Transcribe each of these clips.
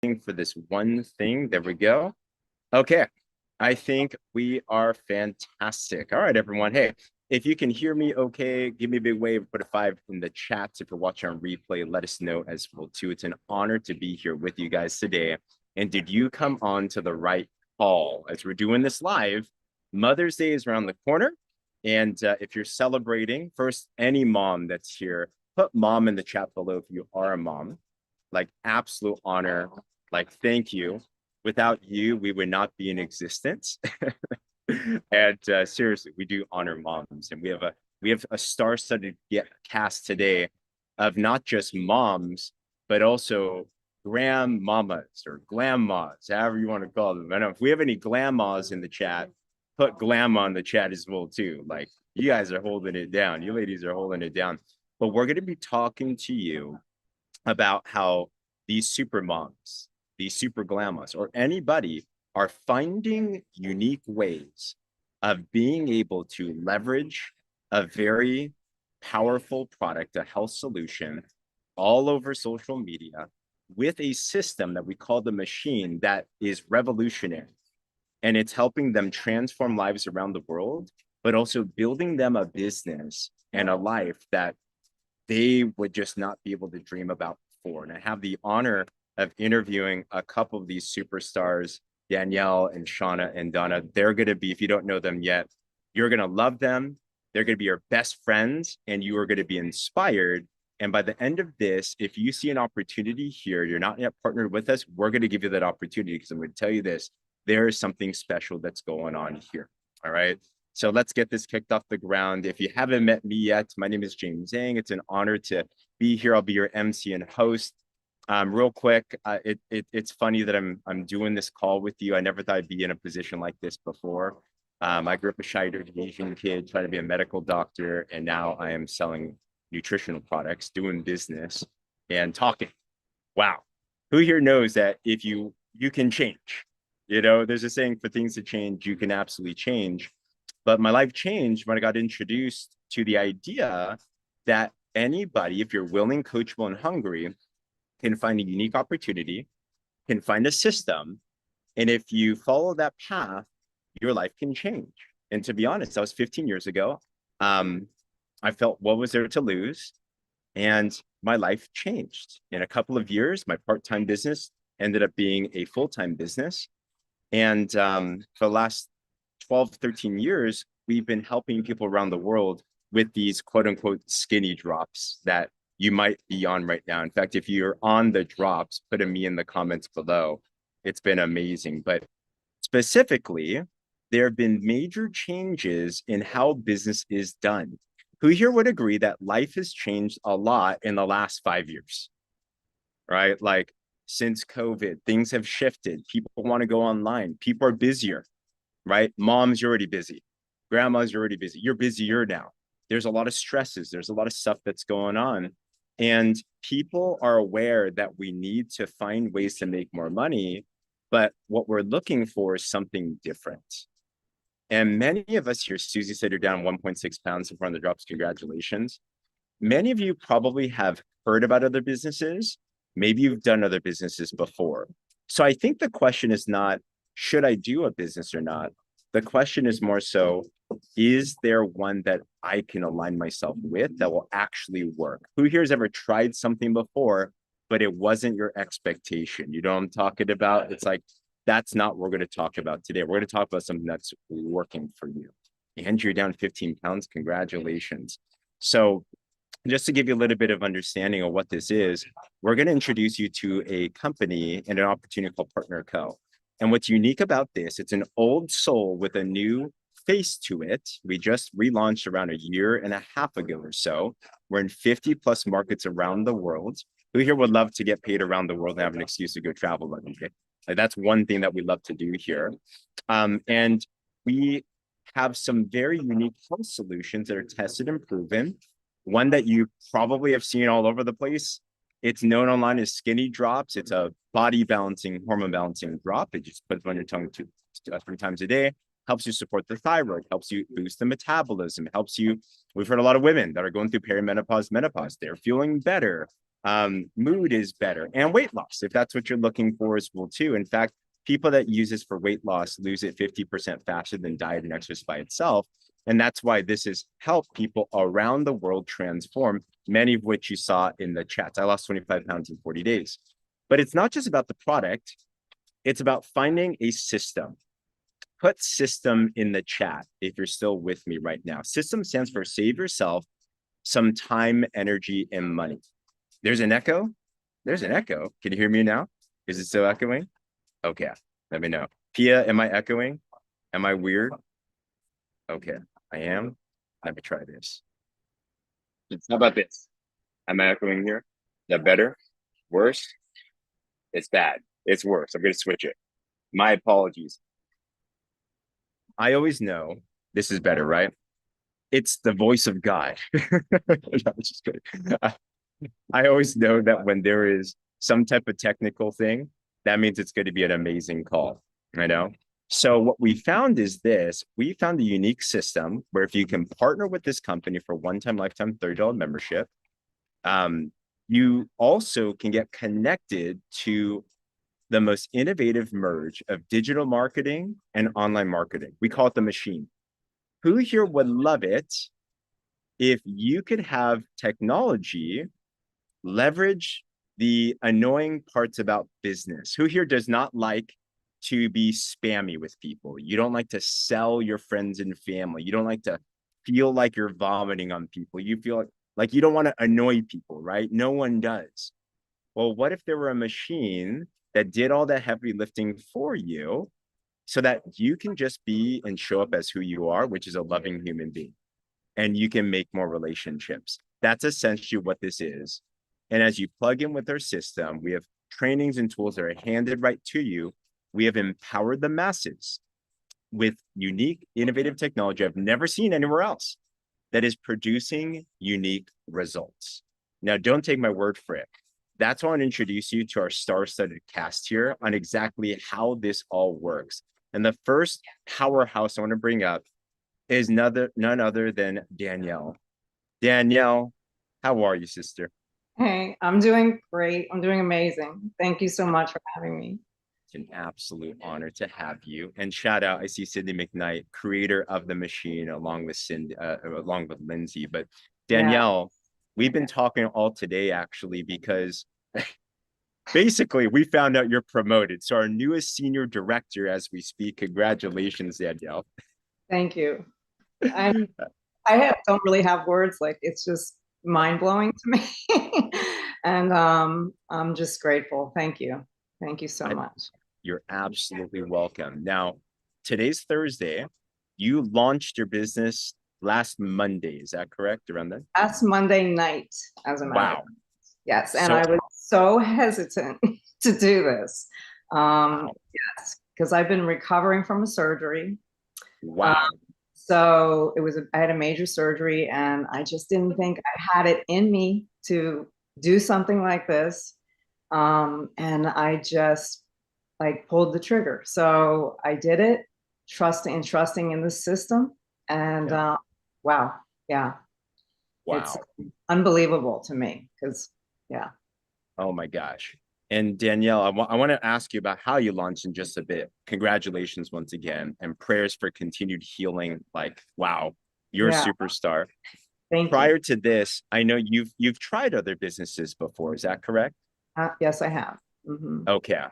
for this one thing. There we go. Okay. I think we are fantastic. All right, everyone. Hey, if you can hear me okay, give me a big wave, put a 5 in the chats. If you're watching on replay, let us know as well too. It's an honor to be here with you guys today. And did you come on to the right call? As we're doing this live, Mother's Day is around the corner. And if you're celebrating, first, any mom that's here, put mom in the chat below if you are a mom. Like, absolute honor. Like, thank you. Without you, we would not be in existence. And seriously, we do honor moms, and we have a star-studded cast today of not just moms, but also Glam-mamas or Glam-mas, however you want to call them. I know if we have any Glam-mas in the chat, put Glam on the chat as well too. Like, you guys are holding it down. You ladies are holding it down. But we're going to be talking to you about how these super moms, these super Glam-mas, or anybody are finding unique ways of being able to leverage a very powerful product, a health solution, all over social media with a system that we call the machine that is revolutionary. And it's helping them transform lives around the world, but also building them a business and a life that they would just not be able to dream about before. And I have the honor of interviewing a couple of these superstars, Danielle and Chauna and Donna. They're going to be, if you don't know them yet, you're going to love them. They're going to be your best friends, and you are going to be inspired. And by the end of this, if you see an opportunity here, you're not yet partnered with us, we're going to give you that opportunity, because I'm going to tell you this, there is something special that's going on here. All right. So let's get this kicked off the ground. If you haven't met me yet, my name is James Zheng. It's an honor to be here. I'll be your MC and host. Real quick, it's funny that I'm doing this call with you. I never thought I'd be in a position like this before. I grew up a shy Asian kid trying to be a medical doctor, and now I am selling nutritional products, doing business, and talking. Wow, who here knows that if you can change? You know, there's a saying, for things to change, you can absolutely change. But my life changed when I got introduced to the idea that anybody, if you're willing, coachable, and hungry, can find a unique opportunity, can find a system. And if you follow that path, your life can change. And to be honest, that was 15 years ago. I felt, what was there to lose? And my life changed. In a couple of years, my part-time business ended up being a full-time business. And for the last 12, 13 years, we've been helping people around the world with these quote unquote skinny drops that you might be on right now. In fact, if you're on the drops, put a me in the comments below. It's been amazing. But specifically, there have been major changes in how business is done. Who here would agree that life has changed a lot in the last 5 years, right? Like, since COVID, things have shifted. People want to go online. People are busier, right? Mom's, you're already busy. Grandma's, you're already busy. You're busier now. There's a lot of stresses. There's a lot of stuff that's going on. And people are aware that we need to find ways to make more money. But what we're looking for is something different. And many of us here, Susie said you're down 1.6 pounds in front of the drops. Congratulations. Many of you probably have heard about other businesses. Maybe you've done other businesses before. So I think the question is not, should I do a business or not? The question is more so, is there one that I can align myself with that will actually work? Who here has ever tried something before, but it wasn't your expectation? You know what I'm talking about? It's like, that's not what we're going to talk about today. We're going to talk about something that's working for you. And you're down 15 pounds. Congratulations. So just to give you a little bit of understanding of what this is, we're going to introduce you to a company and an opportunity called Partner Co. And what's unique about this, it's an old soul with a new face to it. We just relaunched around a year and a half ago or so. We're in 50 plus markets around the world. Who here would love to get paid around the world and have an excuse to go travel? Okay? Like, that's one thing that we love to do here. And we have some very unique health solutions that are tested and proven. One that you probably have seen all over the place. It's known online as skinny drops. It's a body balancing, hormone balancing drop. It just puts on your tongue 3 times a day. Helps you support the thyroid, helps you boost the metabolism, helps you. We've heard a lot of women that are going through perimenopause, menopause. They're feeling better. Mood is better, and weight loss, if that's what you're looking for, as well too. In fact, people that use this for weight loss lose it 50% faster than diet and exercise by itself. And that's why this has helped people around the world transform, many of which you saw in the chats. I lost 25 pounds in 40 days. But it's not just about the product, it's about finding a system. Put system in the chat if you're still with me right now. System stands for save yourself some time, energy, and money. There's an echo. There's an echo. Can you hear me now? Is it still echoing? Okay, let me know. Pia, am I echoing? Am I weird? Okay, I am. Let me try this. How about this? Am I echoing here? Is that better? Worse? It's bad. It's worse. I'm going to switch it. My apologies. I always know this is better, right? It's the voice of God. No, just kidding. I always know that when there is some type of technical thing, that means it's going to be an amazing call. I know. So what we found is this. We found a unique system where if you can partner with this company for one-time lifetime $30 membership, you also can get connected to the most innovative merge of digital marketing and online marketing. We call it the machine. Who here would love it if you could have technology leverage the annoying parts about business? Who here does not like to be spammy with people? You don't like to sell your friends and family. You don't like to feel like you're vomiting on people. You feel like you don't want to annoy people, right? No one does. Well, what if there were a machine that did all that heavy lifting for you so that you can just be and show up as who you are, which is a loving human being, and you can make more relationships? That's essentially what this is. And as you plug in with our system, we have trainings and tools that are handed right to you. We have empowered the masses with unique, innovative technology I've never seen anywhere else that is producing unique results. Now, don't take my word for it. That's why I want to introduce you to our star-studded cast here on exactly how this all works. And the first powerhouse I want to bring up is none other than Danielle. Danielle, how are you, sister? Hey, I'm doing great. I'm doing amazing. Thank you so much for having me. It's an absolute honor to have you. And shout out, I see Cindy McKnight, creator of the machine, along with along with Lindsay. But Danielle, we've been talking all today actually because basically we found out you're promoted. So our newest senior director as we speak. Congratulations, Danielle. Thank you. I'm don't really have words. Like, it's just mind blowing to me. And I'm just grateful. Thank you. Thank you so much. You're absolutely welcome. Now, today's Thursday. You launched your business last Monday. Is that correct? Around then? Last Monday night, as a matter of fact. Yes. And I was so hesitant to do this. Yes, because I've been recovering from a surgery. Wow. So I had a major surgery, and I just didn't think I had it in me to do something like this. And I just like pulled the trigger. So I did it, trusting in the system. And wow. Yeah. Wow. It's unbelievable to me because, yeah. Oh my gosh. And Danielle, I want to ask you about how you launched in just a bit. Congratulations once again, and prayers for continued healing. Like, wow, you're a superstar. Thank you. Prior to this, I know you've tried other businesses before. Is that correct? Yes, I have. Okay.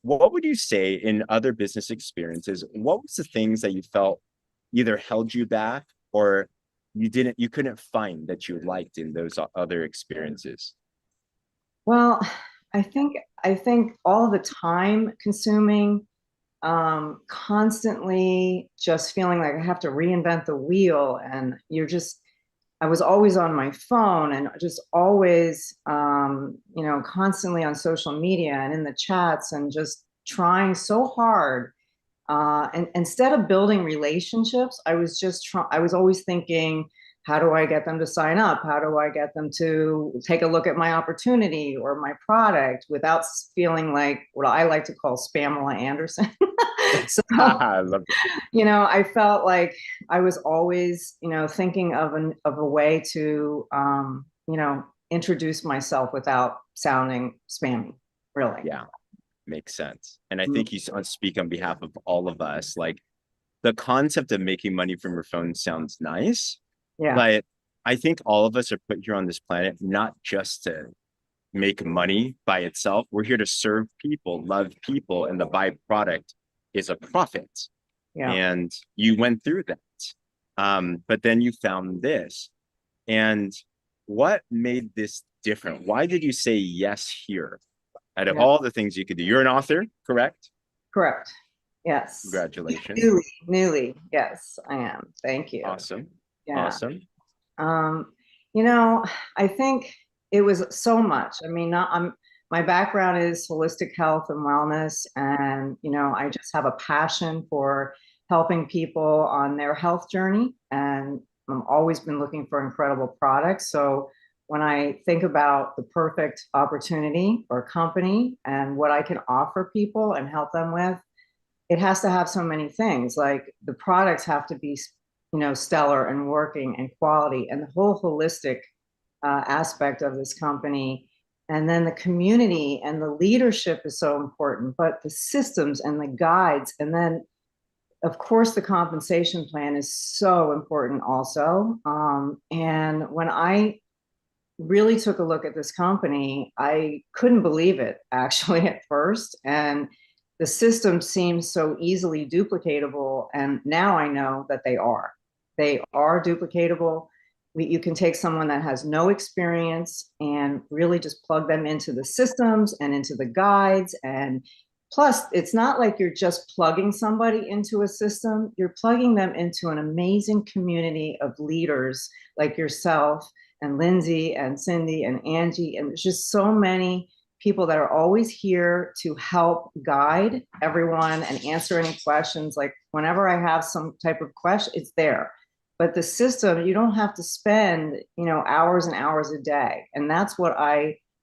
What would you say in other business experiences? What was the things that you felt either held you back or you couldn't find that you liked in those other experiences? Well, I think all the time consuming, constantly just feeling like I have to reinvent the wheel, and I was always on my phone and just always, constantly on social media and in the chats and just trying so hard. And instead of building relationships, I was always thinking, how do I get them to sign up? How do I get them to take a look at my opportunity or my product without feeling like what I like to call Spamela Anderson? So, I love it. I felt like I was always, thinking of a way to, introduce myself without sounding spammy, really. Yeah, makes sense. And I think you speak on behalf of all of us. Like the concept of making money from your phone sounds nice, Yeah. but I think all of us are put here on this planet not just to make money by itself. We're here to serve people, love people, and the byproduct is a profit. Yeah. And you went through that. But then you found this. And what made this different? Why did you say yes here out of all the things you could do? You're an author, correct? Correct. Yes. Congratulations. Newly. Yes, I am. Thank you. Awesome. Yeah. Awesome. You know, I think it was so much. I mean, my background is holistic health and wellness, and you know, I just have a passion for helping people on their health journey, and I've always been looking for incredible products. So when I think about the perfect opportunity or company and what I can offer people and help them with, it has to have so many things. Like the products have to be, you know, stellar and working and quality, and the whole holistic aspect of this company. And then the community and the leadership is so important, but the systems and the guides, and then of course the compensation plan is so important also. And when I really took a look at this company, I couldn't believe it actually at first. And the system seems so easily duplicatable. And now I know that they are. They are duplicatable. You can take someone that has no experience and really just plug them into the systems and into the guides. And plus, it's not like you're just plugging somebody into a system, you're plugging them into an amazing community of leaders like yourself and Lindsay and Cindy and Angie. And there's just so many people that are always here to help guide everyone and answer any questions. Like whenever I have some type of question, it's there. But the system, you don't have to spend, you know, hours and hours a day. And that's what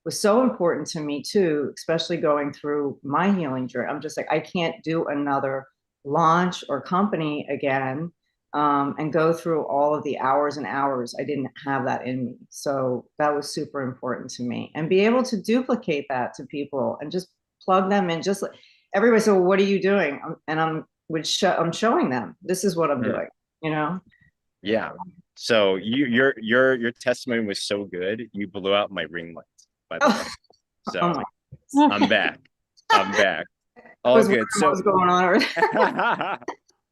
was so important to me too, especially going through my healing journey. I'm just like, I can't do another launch or company again and go through all of the hours and hours. I didn't have that in me. So that was super important to me. And be able to duplicate that to people and just plug them in. Just everybody said, well, what are you doing? And I'm showing them, this is what I'm doing, you know? Yeah. So your testimony was so good. You blew out my ring light, by the way. So I'm back. I'm back. All good. So what's going on?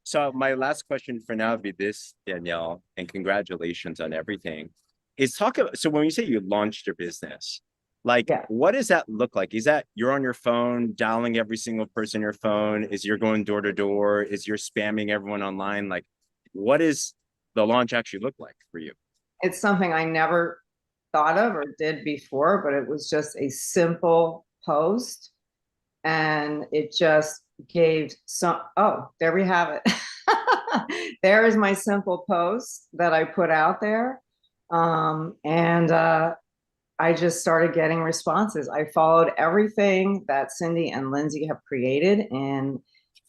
So my last question for now would be this, Danielle, and congratulations on everything. Is talk about, so when you say you launched your business, like what does that look like? Is that you're on your phone dialing every single person on your phone? Is you're going door to door? Is you're spamming everyone online? Like what is the launch actually look like for you? It's something I never thought of or did before, but it was just a simple post and it just gave some, oh, there we have it. There is my simple post that I put out there. I just started getting responses. I followed everything that Cindy and Lindsay have created in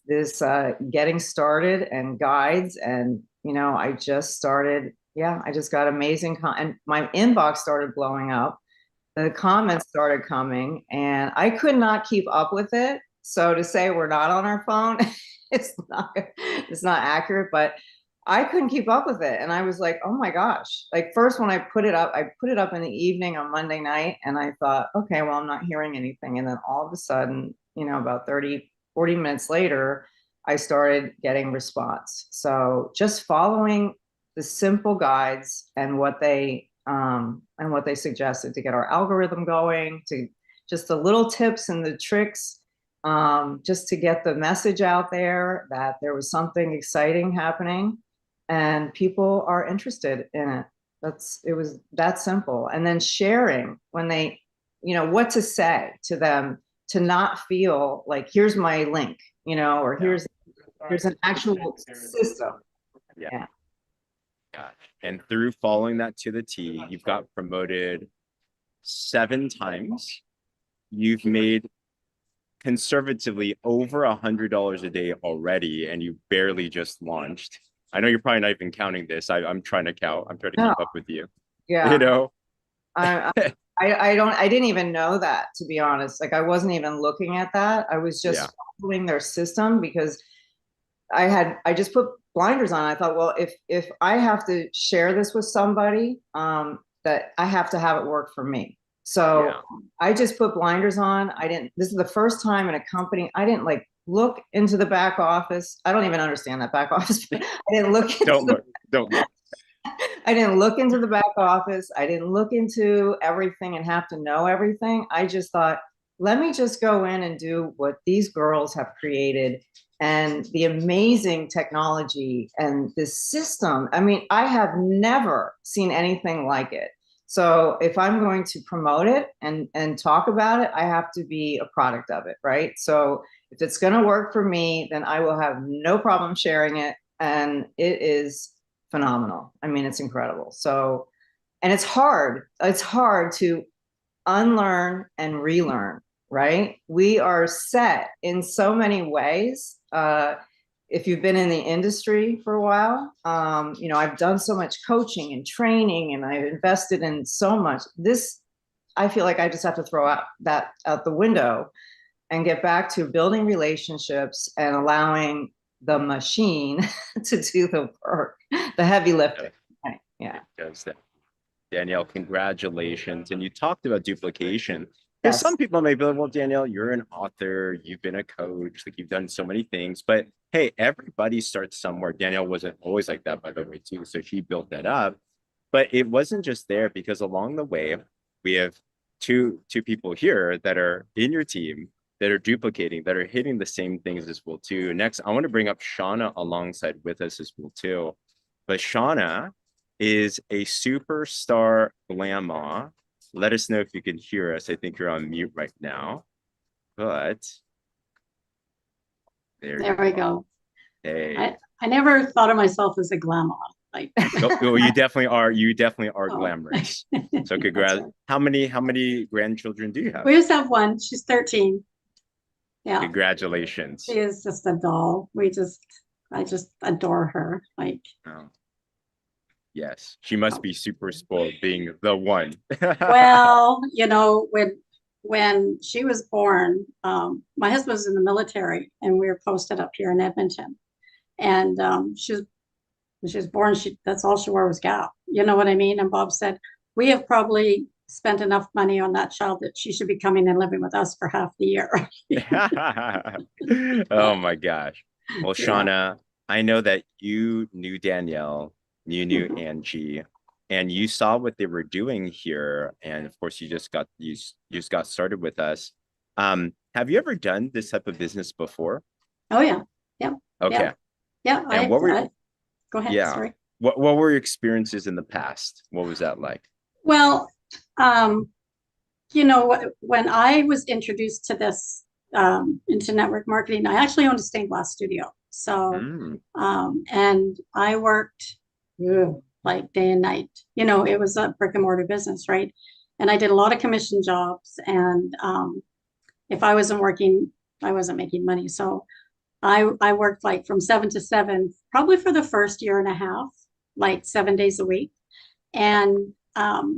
this getting started and guides. And, you know, I just started, I just got amazing, and my inbox started blowing up. The comments started coming and I could not keep up with it. So to say we're not on our phone, it's not accurate, but I couldn't keep up with it. And I was like, oh my gosh. Like first when I put it up in the evening on Monday night and I thought, okay, well, I'm not hearing anything. And then all of a sudden, you know, about 30, 40 minutes later, I started getting response. So just following the simple guides and what they suggested to get our algorithm going, to just the little tips and the tricks, just to get the message out there that there was something exciting happening and people are interested in it. It was that simple. And then sharing when they, you know, what to say to them to not feel like, here's my link, you know, or here's an actual system. Yeah. And through following that to the T, you've got promoted 7 times. You've made conservatively over $100 a day already, and you barely just launched. I know you're probably not even counting this. I'm trying to count. I'm trying to keep up with you. Yeah. You know, I didn't even know that, to be honest. Like I wasn't even looking at that. I was Yeah. just following their system because I just put blinders on. I thought, well, if I have to share this with somebody, that I have to have it work for me. So Yeah. I just put blinders on. This is the first time in a company, I didn't like look into the back office. I don't even understand that back office, but I didn't look into Don't look. Don't look. I didn't look into the back office. I didn't look into everything and have to know everything. I just thought, let me just go in and do what these girls have created and the amazing technology and this system. I mean, I have never seen anything like it. So if I'm going to promote it and talk about it, I have to be a product of it, right? So if it's going to work for me, then I will have no problem sharing it. And it is phenomenal. I mean, it's incredible. So, and it's hard. It's hard to unlearn and relearn, right? We are set in so many ways. If you've been in the industry for a while, you know, I've done so much coaching and training and I've invested in so much. I feel like I just have to throw out the window and get back to building relationships and allowing the machine to do the work, the heavy lifting. Right. Yeah. Because Danielle, congratulations. And you talked about duplication. Because Yes. some people may be like, well, Danielle, you're an author, you've been a coach, like you've done so many things. But hey, everybody starts somewhere. Danielle wasn't always like that, by the way, too. So she built that up. But it wasn't just there, because along the way, we have two people here that are in your team that are duplicating, that are hitting the same things as well, too. Next, I want to bring up Chauna alongside with us as well, too. But Chauna is a superstar Glam-ma. Let us know if you can hear us. I think you're on mute right now. But there we go. Hey. I never thought of myself as a Glam-ma. Like oh, you definitely are. You definitely are Oh. glamorous. So congrats. Right. How many grandchildren do you have? We just have one. She's 13. Yeah. Congratulations. She is just a doll. I just adore her. Like, oh. Yes, she must be super spoiled being the one. well, you know, when she was born, my husband was in the military and we were posted up here in Edmonton. And when she was born, that's all she wore was Gap. You know what I mean? And Bob said, we have probably spent enough money on that child that she should be coming and living with us for half the year. Oh my gosh. Well, Chauna, I know that you knew Danielle, you knew Angie, and you saw what they were doing here. And of course, you just got started with us. Have you ever done this type of business before? Oh yeah. Yeah. Okay. Yeah. And go ahead. Yeah. Sorry. What were your experiences in the past? What was that like? Well, you know, when I was introduced to this into network marketing, I actually owned a stained glass studio. So, and I worked like day and night. You know, it was a brick and mortar business, right? And I did a lot of commission jobs. And if I wasn't working, I wasn't making money. So I worked like from 7 to 7, probably for the first year and a half, like 7 days a week. And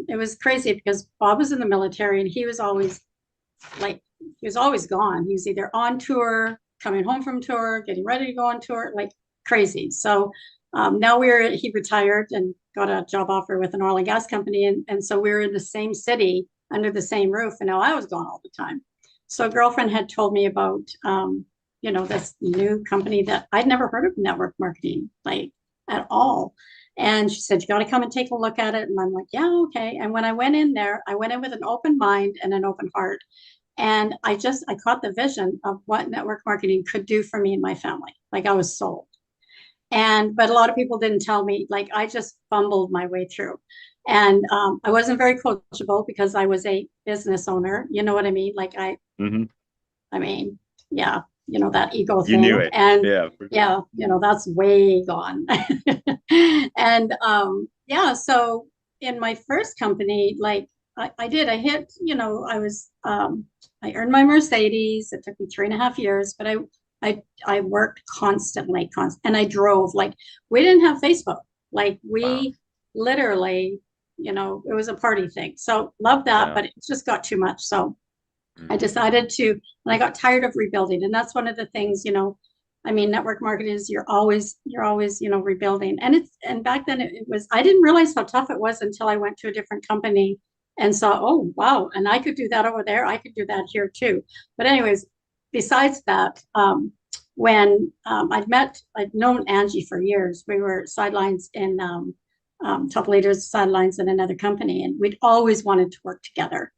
it was crazy because Bob was in the military and he was always gone. He was either on tour, coming home from tour, getting ready to go on tour, like crazy. So now he retired and got a job offer with an oil and gas company. And so we were in the same city under the same roof. And now I was gone all the time. So a girlfriend had told me about, you know, this new company that I'd never heard of, network marketing, like at all. And she said, you got to come and take a look at it. And I'm like, yeah, okay. And when I went in there, I went in with an open mind and an open heart. And I caught the vision of what network marketing could do for me and my family. Like I was sold. But a lot of people didn't tell me, like I just fumbled my way through. And I wasn't very coachable because I was a business owner. You know what I mean? Like I mean, yeah, you know, that ego thing. You knew it. And yeah, you know, that's way gone. And yeah, so in my first company, like I hit, you know, I earned my Mercedes. It took me 3.5 years, but I worked constantly, and I drove. Like we didn't have Facebook. Like we literally you know, it was a party thing. So love that, Yeah. but it just got too much. So I Mhm. decided to, and I got tired of rebuilding. And that's one of the things, you know, I mean, network marketing is you're always, you know, rebuilding. And back then it was, I didn't realize how tough it was until I went to a different company and saw, oh, wow. And I could do that over there. I could do that here too. But anyways, besides that, when I'd known Angie for years. We were sidelines in top leaders sidelines in another company, and we'd always wanted to work together.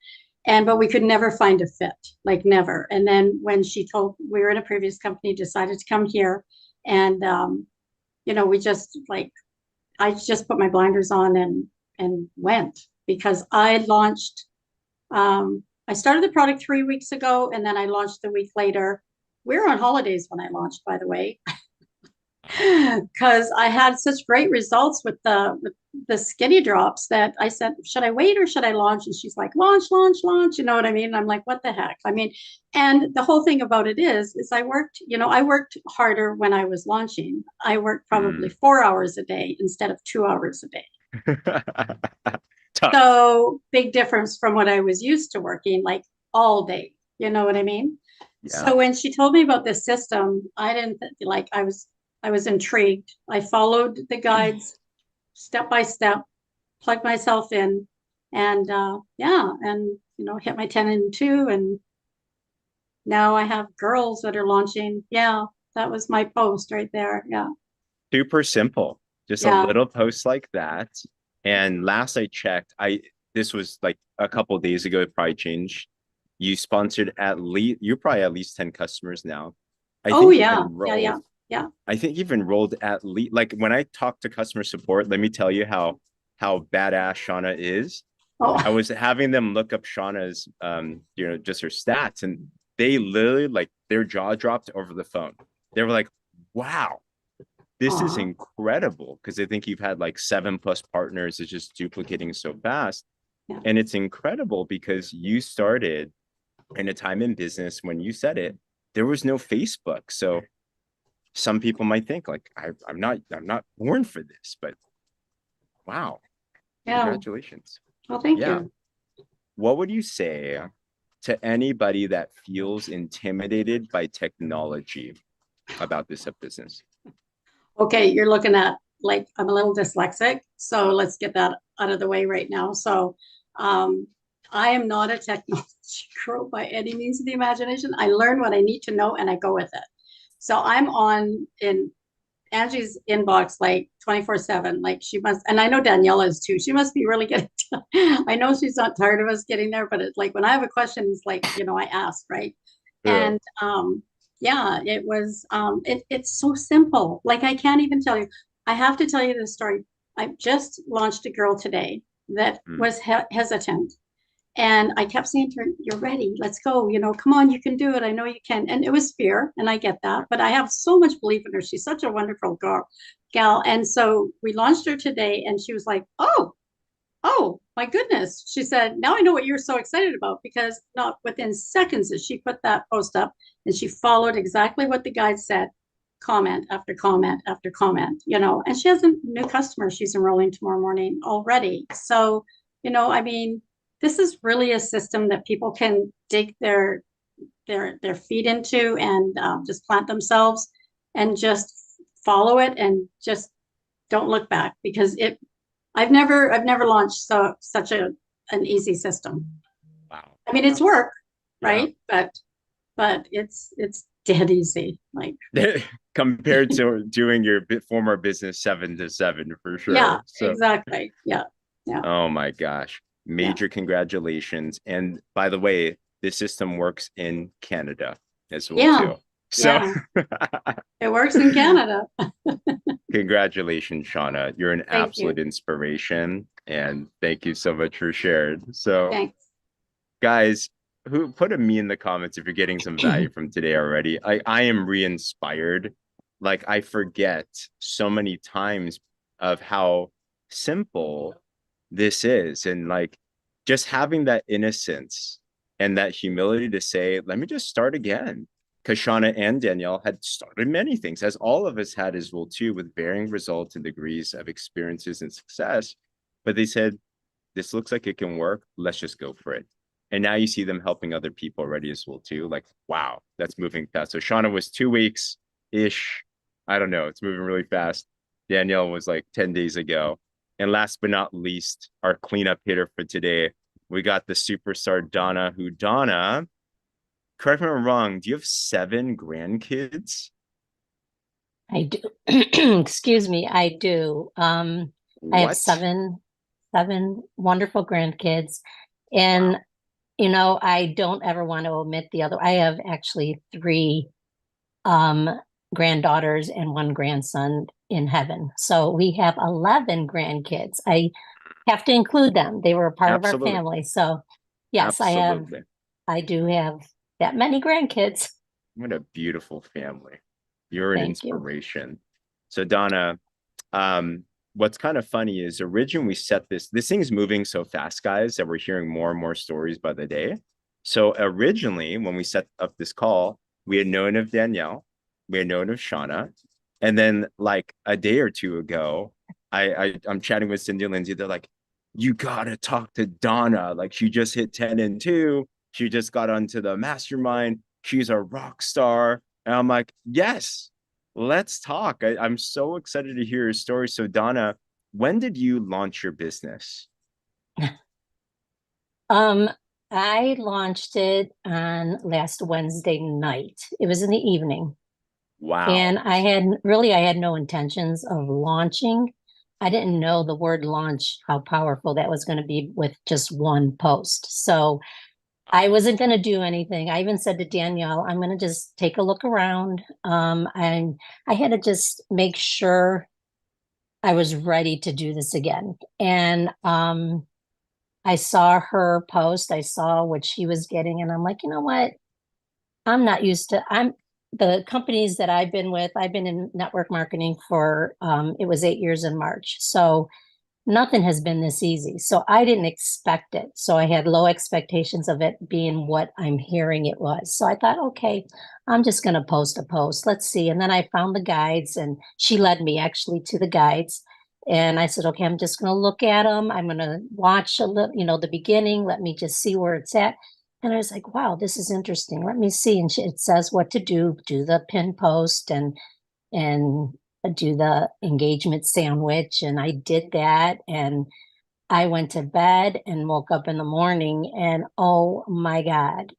But we could never find a fit, like never. And then when she told, we were in a previous company, decided to come here, and you know, we just like, I just put my blinders on and went, because I launched. I started the product 3 weeks ago, and then I launched the week later. We were on holidays when I launched, by the way, because I had such great results with the skinny drops that I said, should I wait or should I launch? And she's like, launch, launch, launch. You know what I mean? And I'm like, what the heck? I mean, and the whole thing about it is I worked, you know, I worked harder when I was launching. I worked probably 4 hours a day instead of 2 hours a day. Tough. So big difference from what I was used to working like all day. You know what I mean? Yeah. So when she told me about this system, I didn't like, I was intrigued. I followed the guides step by step, plugged myself in, and yeah, and you know, hit my 10 and 2, and now I have girls that are launching. Yeah, that was my post right there. Yeah. Super simple. Just a Yeah. little post like that. And last I checked, this was like a couple of days ago, it probably changed. You sponsored you're probably at least 10 customers now. I Oh think you've yeah. enrolled, Yeah. I think you've enrolled at least, like when I talk to customer support, let me tell you how badass Chauna is. I Oh, was having them look up Shauna's you know, just her stats, and they literally like their jaw dropped over the phone. They were like, wow, this is aw. incredible, because I think you've had like 7+ partners. It's just duplicating so fast. Yeah. And it's incredible because you started in a time in business when you said it, there was no Facebook. So some people might think like, I'm not born for this, but wow, Yeah. congratulations. Well, thank Yeah. you. What would you say to anybody that feels intimidated by technology about this business? Okay, you're looking at, like, I'm a little dyslexic, so let's get that out of the way right now. So, I am not a technology girl by any means of the imagination. I learn what I need to know and I go with it. So I'm on in Angie's inbox like 24/7. Like she must, and I know Danielle is too. She must be really getting. I know she's not tired of us getting there, but it's like when I have a question, it's like, you know, I ask, right? Yeah. And yeah, it was it's so simple. Like I can't even tell you. I have to tell you this story. I just launched a girl today that was hesitant. And I kept saying to her, you're ready. Let's go. You know, come on, you can do it. I know you can. And it was fear, and I get that, but I have so much belief in her. She's such a wonderful gal. And so we launched her today, and she was like, oh my goodness. She said, now I know what you're so excited about, because not within seconds that she put that post up and she followed exactly what the guide said, comment after comment after comment, you know, and she has a new customer she's enrolling tomorrow morning already. So, you know, I mean, this is really a system that people can dig their feet into, and just plant themselves and just follow it and just don't look back, because I've never launched such an easy system. Wow. I mean, it's work, Yeah. right? But it's dead easy. Like Compared to doing your former business 7 to 7 for sure. yeah, So, exactly. Yeah. Yeah. oh my gosh, major congratulations. And by the way, this system works in Canada as well Yeah. too. So It works in Canada. congratulations, Chauna. You're an Thank you. absolute inspiration. And thank you so much for sharing. So Thanks. guys, who put a me in the comments if you're getting some value from today already. I am re-inspired. Like I forget so many times of how simple this is, and like just having that innocence and that humility to say, let me just start again. Because Chauna and Danielle had started many things, as all of us had as well too, with varying results and degrees of experiences and success. But they said, this looks like it can work. Let's just go for it. And now you see them helping other people already as well too. Like, wow, that's moving fast. So Chauna was 2 weeks-ish. I don't know. It's moving really fast. Danielle was like 10 days ago. And last but not least, our cleanup hitter for today, we got the superstar Donna, Donna, correct me if I'm wrong, do you have 7 grandkids? I do. Excuse me, I do. I have What? seven wonderful grandkids. And Wow. you know, I don't ever want to omit the other. I have actually 3 granddaughters and 1 grandson in heaven. So we have 11 grandkids. I have to include them. They were a part of our Absolutely. family. So yes, Absolutely. I do have that many grandkids. What a beautiful family. You're an Thank you. inspiration. So Donna, what's kind of funny is originally we set this thing's moving so fast, guys, that we're hearing more and more stories by the day. So originally, when we set up this call, we had known of Danielle, we had known of Chauna, and then like a day or two ago, I'm chatting with Cindy and Lindsay. They're like, you gotta talk to Donna. Like she just hit 10 and 2. She just got onto the mastermind. She's a rock star. And I'm like, yes, let's talk. I'm so excited to hear your story. So Donna, when did you launch your business? I launched it on last Wednesday night. It was in the evening. Wow. And I had no intentions of launching. I didn't know the word launch, how powerful that was going to be with just one post. So I wasn't going to do anything. I even said to Danielle, I'm going to just take a look around. And I had to just make sure I was ready to do this again. And I saw her post, I saw what she was getting, and I'm like, you know what? I'm not used to the companies that I've been with, I've been in network marketing for it was 8 years in March. So nothing has been this easy. So I didn't expect it. So I had low expectations of it being what I'm hearing it was. So I thought, okay, I'm just going to post a post. Let's see. And then I found the guides, and she led me actually to the guides. And I said, okay, I'm just going to look at them. I'm going to watch a little, the beginning. Let me just see where it's at. And I was like, wow, this is interesting. Let me see. And it says what to do the pin post and do the engagement sandwich. And I did that. And I went to bed and woke up in the morning, and oh my God,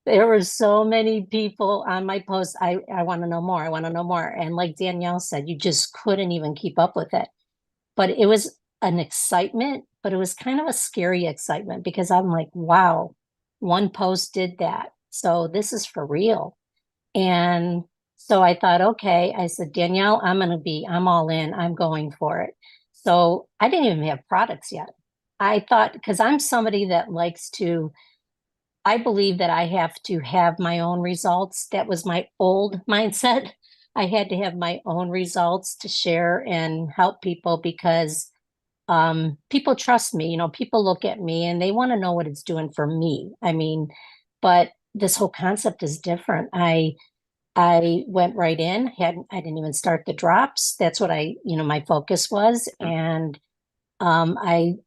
there were so many people on my post. I want to know more. I want to know more. And like Danielle said, you just couldn't even keep up with it. But it was an excitement, but it was kind of a scary excitement because I'm like, wow, one post did that. So this is for real. And so I thought, okay, I said, Danielle, I'm all in. I'm going for it. So I didn't even have products yet. I thought, because I'm somebody that likes to, I believe that I have to have my own results. That was my old mindset. I had to have my own results to share and help people because people trust me. People look at me and they want to know what it's doing for me. I mean, but this whole concept is different. I went right in, I didn't even start the drops. That's what my focus was. And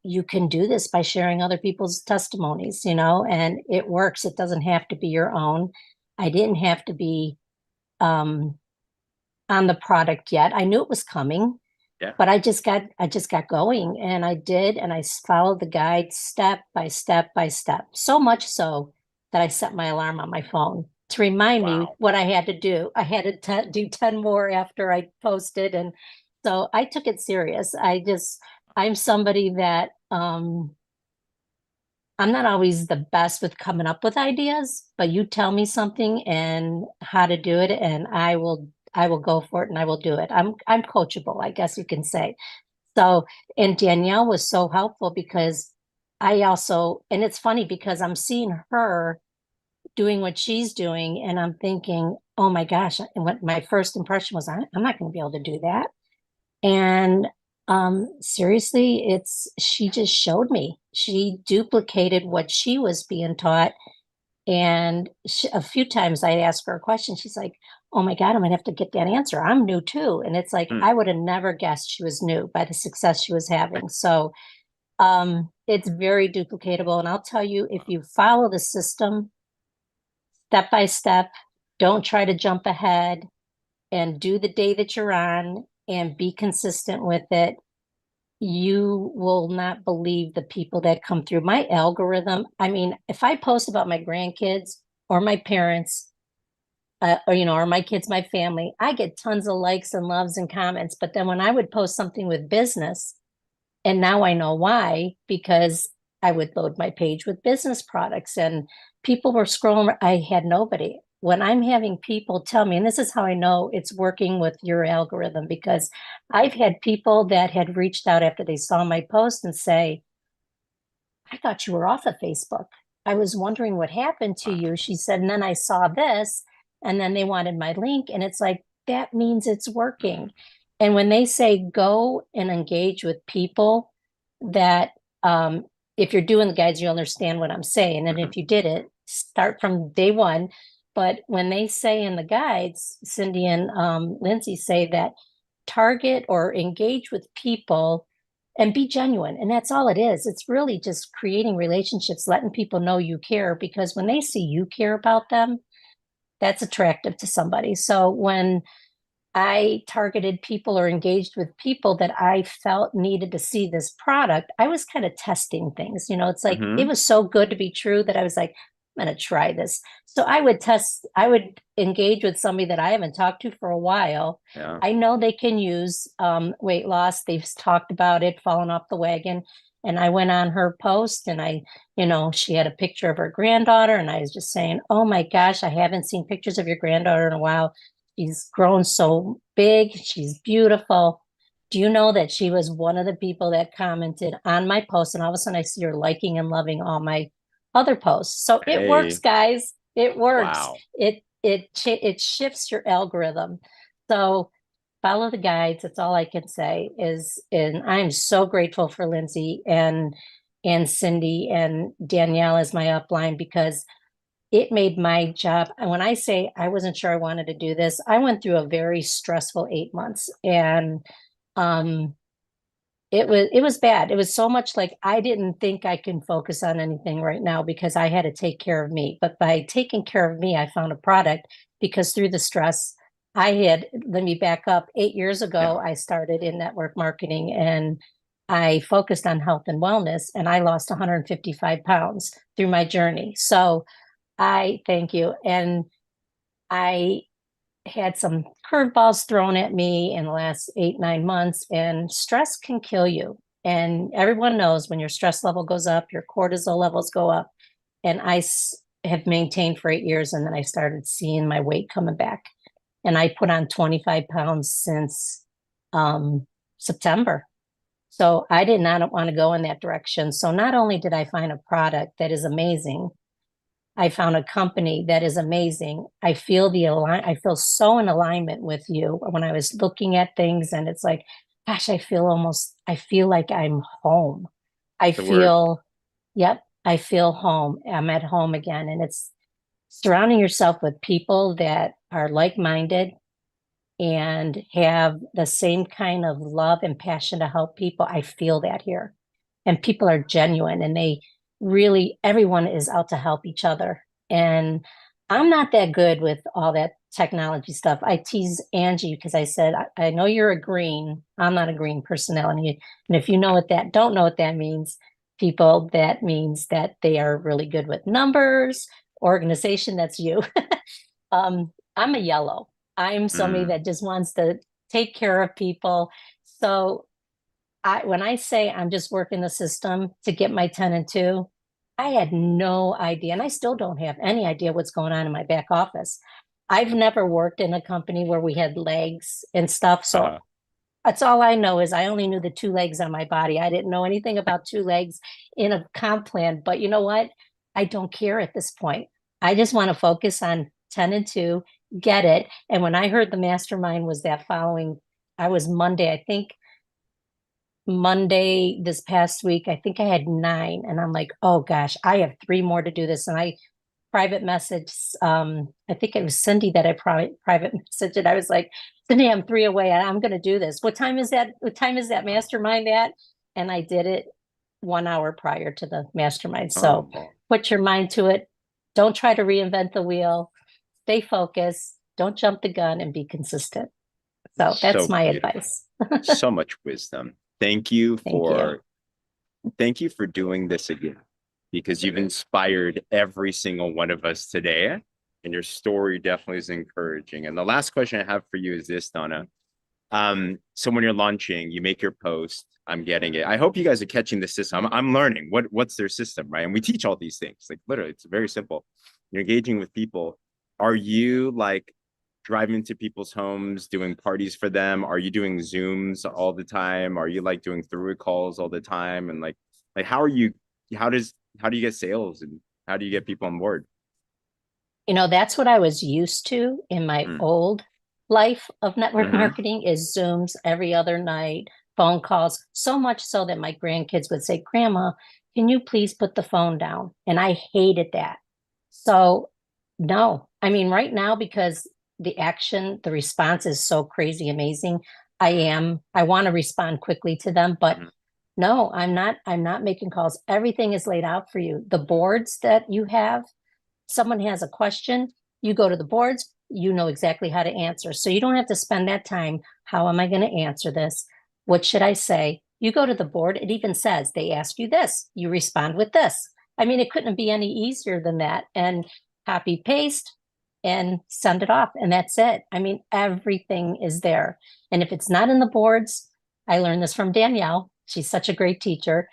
you can do this by sharing other people's testimonies, and it works. It doesn't have to be your own. I didn't have to be on the product yet. I knew it was coming, but I just got going, and I did, and I followed the guide step by step by step. So much so that I set my alarm on my phone to remind me what I had to do. I had to do 10 more after I posted. And so I took it serious. I'm somebody that I'm not always the best with coming up with ideas, but you tell me something and how to do it, and I will go for it and I will do it. I'm coachable, I guess you can say. So, and Danielle was so helpful because and it's funny because I'm seeing her doing what she's doing, and I'm thinking, oh my gosh, and what my first impression was, I'm not going to be able to do that. And seriously, she just showed me. She duplicated what she was being taught. And a few times I asked her a question. She's like, oh my God, I'm gonna have to get that answer. I'm new too. And it's like, I would have never guessed she was new by the success she was having. So It's very duplicatable. And I'll tell you, if you follow the system step by step, don't try to jump ahead and do the day that you're on and be consistent with it, you will not believe the people that come through my algorithm. I mean, if I post about my grandkids or my parents, or my kids, my family, I get tons of likes and loves and comments. But then when I would post something with business, and now I know why, because I would load my page with business products and people were scrolling. I had nobody. When I'm having people tell me, and this is how I know it's working with your algorithm, because I've had people that had reached out after they saw my post and say, I thought you were off of Facebook. I was wondering what happened to you. She said, and then I saw this, and then they wanted my link. And it's like, that means it's working. And when they say go and engage with people that, if you're doing the guides, you understand what I'm saying. And if you did it, start from day one. But when they say in the guides, Cindy and Lindsay say that target or engage with people and be genuine. And that's all it is. It's really just creating relationships, letting people know you care, because when they see you care about them, that's attractive to somebody. So when I targeted people or engaged with people that I felt needed to see this product, I was kind of testing things. It's like, it was so good to be true that I was like, I'm going to try this. So I would engage with somebody that I haven't talked to for a while. Yeah. I know they can use weight loss. They've talked about it, fallen off the wagon. And I went on her post and she had a picture of her granddaughter. And I was just saying, oh my gosh, I haven't seen pictures of your granddaughter in a while. She's grown so big. She's beautiful. Do you know that she was one of the people that commented on my post? And all of a sudden I see her liking and loving all my other posts. So it works, guys. It works. Wow. It shifts your algorithm. So follow the guides. That's all I can say and I'm so grateful for Lindsay and Cindy and Danielle as my upline, because it made my job. And when I say I wasn't sure I wanted to do this, I went through a very stressful 8 months, and it was bad. It was so much like I didn't think I can focus on anything right now because I had to take care of me. But by taking care of me, I found a product, because through the stress let me back up. 8 years ago, I started in network marketing and I focused on health and wellness, and I lost 155 pounds through my journey. So I thank you. And I had some curveballs thrown at me in the last 8-9 months, and stress can kill you. And everyone knows when your stress level goes up, your cortisol levels go up. And I have maintained for 8 years. And then I started seeing my weight coming back. And I put on 25 pounds since September. So I did not want to go in that direction. So not only did I find a product that is amazing, I found a company that is amazing. I feel so in alignment with you when I was looking at things, and it's like, gosh, I feel like I'm home. I feel home. I'm at home again. And it's surrounding yourself with people that are like-minded and have the same kind of love and passion to help people. I feel that here. And people are genuine, and everyone is out to help each other. And I'm not that good with all that technology stuff. I tease Angie because I said, I know you're a green. I'm not a green personality. And if you don't know what that means, people, that means that they are really good with numbers, organization. That's you. I'm a yellow. I'm somebody that just wants to take care of people. So when I say I'm just working the system to get my 10 and 2, I had no idea. And I still don't have any idea what's going on in my back office. I've never worked in a company where we had legs and stuff. So that's all I know is I only knew the 2 legs on my body. I didn't know anything about 2 legs in a comp plan. But you know what? I don't care at this point. I just want to focus on 10 and 2, get it. And when I heard the mastermind was I was Monday this past week, I think I had 9, and I'm like, oh gosh, I have 3 more to do this. And I private message, I think it was Cindy that I private messaged it. I was like, Cindy, I'm 3 away and I'm going to do this. What time is that mastermind at? And I did it 1 hour prior to the mastermind. So Oh, put your mind to it. Don't try to reinvent the wheel. Stay focused. Don't jump the gun and be consistent. So that's so my beautiful. advice. So much wisdom. Thank you Thank you. thank you for doing this again, because you've inspired every single one of us today, and your story definitely is encouraging. And the last question I have for you is this, Donna. So when you're launching, you make your post. I'm getting it. I hope you guys are catching the system. I'm learning what's their system, right? And we teach all these things. Like literally, it's very simple. You're engaging with people. Are you like driving to people's homes, doing parties for them? Are you doing Zooms all the time? Are you like doing through calls all the time? And like how do you get sales, and how do you get people on board? That's what I was used to in my old life of network marketing, is Zooms every other night, phone calls, so much so that my grandkids would say, Grandma, can you please put the phone down? And I hated that. So no, I mean, right now, because the response is so crazy amazing, I want to respond quickly to them, but no, I'm not making calls. Everything is laid out for you. The boards that you have, someone has a question, you go to the boards, you know exactly how to answer. So you don't have to spend that time. How am I going to answer this? What should I say? You go to the board. It even says they ask you this. You respond with this. I mean, it couldn't be any easier than that. And copy, paste, and send it off. And that's it. I mean, everything is there. And if it's not in the boards, I learned this from Danielle. She's such a great teacher.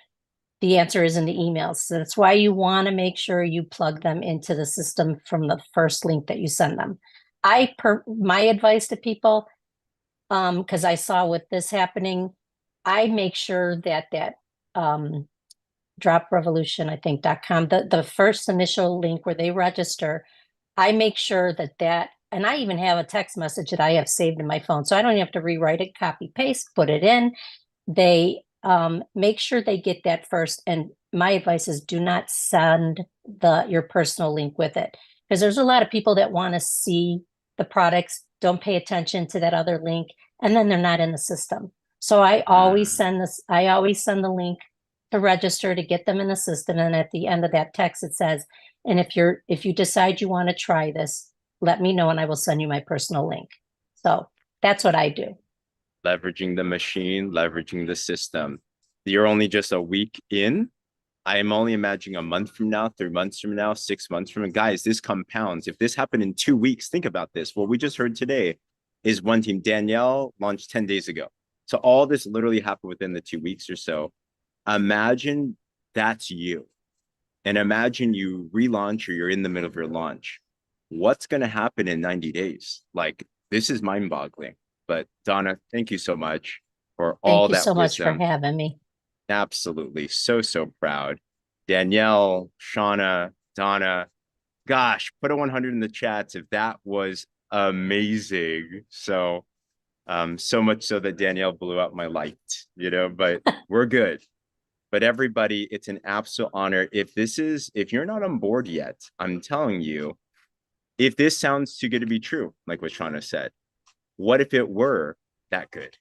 The answer is in the emails. So that's why you want to make sure you plug them into the system from the first link that you send them. My advice to people, because I saw with this happening, I make sure that Drop Revolution, I think, .com, the first initial link where they register, I make sure that, and I even have a text message that I have saved in my phone. So I don't even have to rewrite it, copy, paste, put it in. They make sure they get that first. And my advice is do not send your personal link with it, because there's a lot of people that want to see the products, don't pay attention to that other link, and then they're not in the system. So I always send the link to register to get them in the system. And at the end of that text, it says, and if you decide you want to try this, let me know and I will send you my personal link. So that's what I do. Leveraging the machine, leveraging the system. You're only just a week in. I am only imagining a month from now, 3 months from now, 6 months from now. Guys, this compounds. If this happened in 2 weeks, think about this. What we just heard today is one team. Danielle launched 10 days ago. So all this literally happened within the 2 weeks or so. Imagine that's you. And imagine you relaunch, or you're in the middle of your launch. What's going to happen in 90 days? Like, this is mind-boggling. But Donna, thank you so much for all that wisdom. Thank you so much for having me. Absolutely. So proud. Danielle, Chauna, Donna, gosh, put a 100 in the chats if that was amazing. So, so much so that Danielle blew out my light, but we're good. But everybody, it's an absolute honor. If you're not on board yet, I'm telling you, if this sounds too good to be true, like what Chauna said, what if it were that good?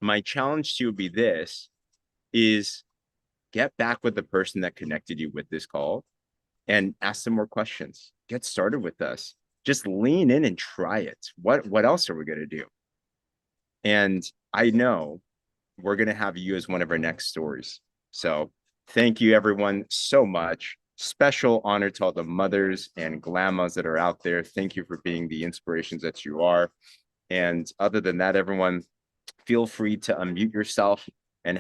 My challenge to you would be this, is get back with the person that connected you with this call and ask them more questions. Get started with us. Just lean in and try it. What else are we going to do? And I know we're going to have you as one of our next stories. So thank you, everyone, so much. Special honor to all the mothers and Glam-mamas that are out there. Thank you for being the inspirations that you are. And other than that, everyone, feel free to unmute yourself